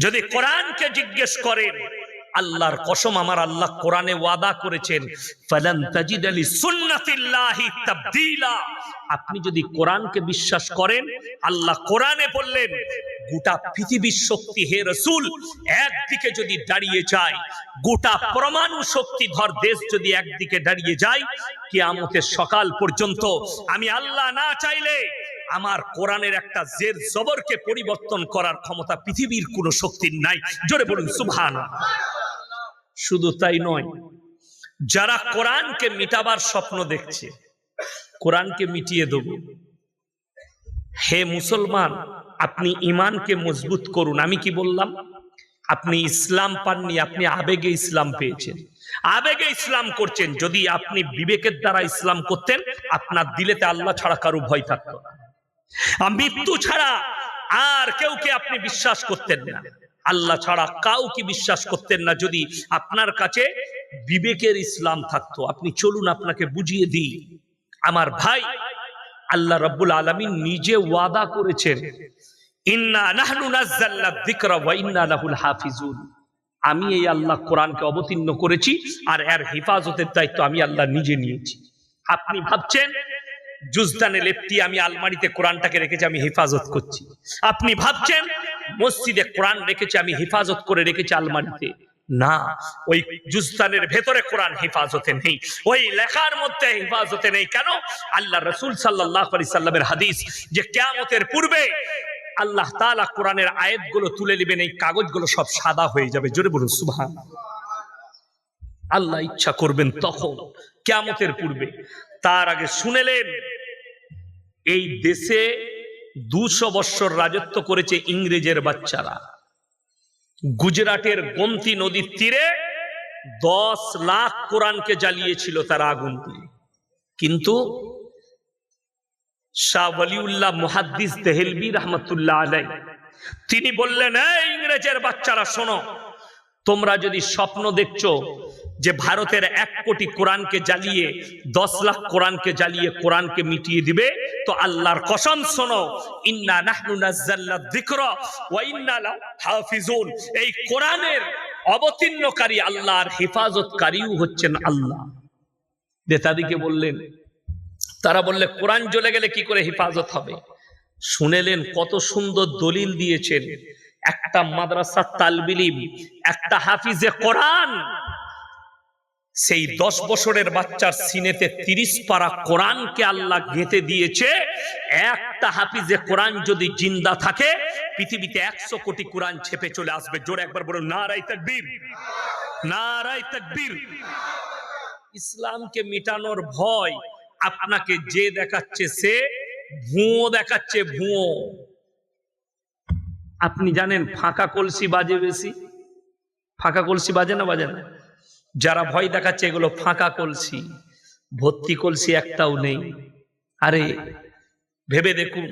যদি কোরআনকে জিজ্ঞেস করেন, আল্লাহর কসম আমার আল্লাহ কোরআনে ওয়াদা করেছেন, ফালান তাজিদা লিসুন্নাতিল্লাহি তাবদীলা। আপনি যদি কোরআনকে বিশ্বাস করেন, আল্লাহ কোরআনে বললেন গোটা পৃথিবীর শক্তি হে রাসূল একদিকে যদি দাঁড়িয়ে যায়, গোটা পরমাণু শক্তিধর দেশ যদি একদিকে দাঁড়িয়ে যায়, কিয়ামতের সকাল পর্যন্ত আমি আল্লাহ না চাইলে আমার কোরআনের একটা জের জবরকে পরিবর্তন করার ক্ষমতা পৃথিবীর কোনো শক্তির নাই। জোরে বলুন সুবহানাল্লাহ। শুধু তাই নয়, যারা কোরআনকে মিটাবার স্বপ্ন দেখছে, কোরআনকে মিটিয়ে দেব, হে মুসলমান আপনি ঈমানকে মজবুত করুন। আমি কি বললাম? আপনি ইসলাম পাননি, আপনি আবেগে ইসলাম পেয়েছেন, আবেগে ইসলাম করছেন। যদি আপনি বিবেকের দ্বারা ইসলাম করতেন, আপনার দিলেতে আল্লাহ ছাড়া কারো ভয় থাকতো না, মৃত্যু ছাড়া আর কেউকে আপনি বিশ্বাস করতেন না, আল্লাহ ছাড়া কাউকে বিশ্বাস করতেন না। যদি আপনার কাছে বিবেকের ইসলাম থাকতো। আপনি চলুন আপনাকে বুঝিয়ে দিই আমার ভাই, আল্লাহ রাব্বুল আলামিন নিজে ওয়াদা করেছেন, ইন্না নাহনু নাযালনা যিকরা ওয়া ইন্না লাহুল হাফিজুন। আমি এই আল্লাহ কোরআনকে অবতীর্ণ করেছি আর এর হেফাজতের দায়িত্ব আমি আল্লাহ নিজে নিয়েছি। আপনি ভাবছেন জুজদানে লেপটি আমি আলমারিতে কোরআনটাকে রেখেছি, আমি হেফাজত করছি। আপনি ভাবছেন মসজিদে কোরআন রেখেছি, আমি হেফাজত করে রেখেছি আলমারিতে। না, ওই জুজদানের ভেতরে কোরআন হেফাজতে নেই, ওই লেখার মধ্যে হেফাজতে নেই। কেন? আল্লাহ রাসূল সাল্লাল্লাহু আলাইহি সাল্লামের হাদিস যে কিয়ামতের পূর্বে আল্লাহ তাআলা কোরআনের আয়াতগুলো তুলে নেবেন, এই কাগজগুলো সব সাদা হয়ে যাবে। জোরে বলুন সুবহানাল্লাহ। আল্লাহ ইচ্ছা করবেন তখন, কিয়ামতের পূর্বে। তার আগে শুনেলেন এই দেশে 200 বছর রাজত্ব করেছে ইংরেজের বাচ্চারা। গুজরাটের গোমতী নদীর তীরে 10 লাখ কোরআনকে জ্বালিয়েছিল তারা আগুন দিয়ে। কিন্তু শাহ ওয়ালিউল্লাহ মুহাদ্দিস দেহলভী রাহমাতুল্লাহ আলাইহি তিনি বললেন, এই ইংরেজের বাচ্চারা শোনো, তোমরা যদি স্বপ্ন দেখছো যে ভারতের 1 কোটি কোরআনকে জ্বালিয়ে 10 লাখ কোরআনকে জ্বালিয়ে কোরআনকে মিটিয়ে দিবে, তো আল্লাহর কসম শোনো, ইন্না নাহনু নাযালনা যিকরা ওয়া ইন্না লাহু হাফিজুন। এই কোরআনের অবতীর্ণকারী আল্লাহর হেফাজতকারীও হচ্ছেন আল্লাহ। নেতাদিকে বললেন, তারা বললে কোরআন জ্বলে গেলে কি করে হেফাজত হবে? শুনেলেন কত সুন্দর দলিল দিয়েছেন। একটা মাদ্রাসা তালবিল ইলম, একটা হাফিজে কোরআন, সেই 10 বছরের বাচ্চার সিনেতে 30 পারা কোরআনকে আল্লাহ গেঁথে দিয়েছে। একটা হাফিজে কোরআন যদি জিন্দা থাকে, পৃথিবীতে 100 কোটি কোরআন ছেপে চলে আসবে। জোরে একবার বলুন নারায়ে তাকবীর, নারায়ে তাকবীর। ইসলামকে মিটানোর ভয় আপনাকে যে দেখাচ্ছে সে ভুয়ো দেখাচ্ছে, ভুয়ো। আপনি জানেন ফাঁকা কলসি বাজে বেশি? ফাঁকা কলসি বাজে না বাজে না? যারা ভয় দেখাচ্ছে এগুলো ফাঁকা কলসি, ভর্তি কলসি একটাও নেই। আরে ভেবে দেখুন,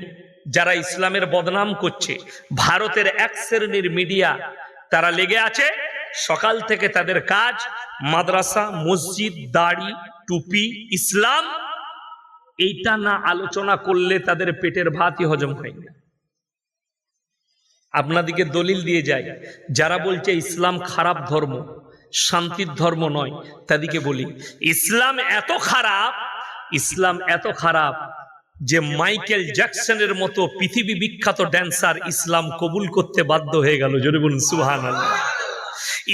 যারা ইসলামের বদনাম করছে, ভারতের 1 শ্রেণীর মিডিয়া তারা লেগে আছে, সকাল থেকে তাদের কাজ মাদ্রাসা, মসজিদ, দাড়ি, টুপি, ইসলাম, এইটা না আলোচনা করলে তাদের পেটের ভাতই হজম হয় না। আপনাদিকে দলিল দিয়ে যায়, যারা বলছে ইসলাম খারাপ ধর্ম, শান্তির ধর্ম নয়, তাদেরকে বলি ইসলাম এত খারাপ, ইসলাম এত খারাপ যে মাইকেল জ্যাকসনের মতো পৃথিবী বিখ্যাত ড্যান্সার ইসলাম কবুল করতে বাধ্য হয়ে গেল। জোরে বলুন সুবহানাল্লাহ।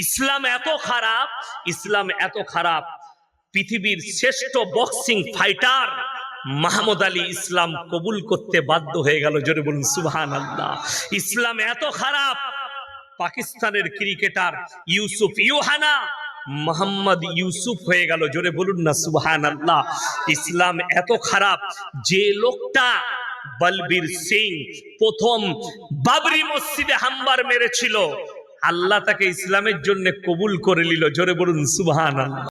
ইসলাম এত খারাপ, ইসলাম এত খারাপ, পৃথিবীর শ্রেষ্ঠ বক্সিং ফাইটার মাহমুদ আলী ইসলাম কবুল করতে বাধ্য হয়ে গেল। জোরে বলুন সুবহানাল্লাহ। ইসলাম এত খারাপ, পাকিস্তানের ক্রিকেটার ইউসুফ ইউহানা মোহাম্মদ ইউসুফ হয়ে গেল। জোরে বলুন না সুবহানাল্লাহ। ইসলাম এত খারাপ, যে লোকটা বলবীর সিং প্রথম বাবরি মসজিদে হামবার মেরেছিল, আল্লাহ তাকে ইসলামের জন্য কবুল করে নিল। জোরে বলুন সুবহানাল্লাহ।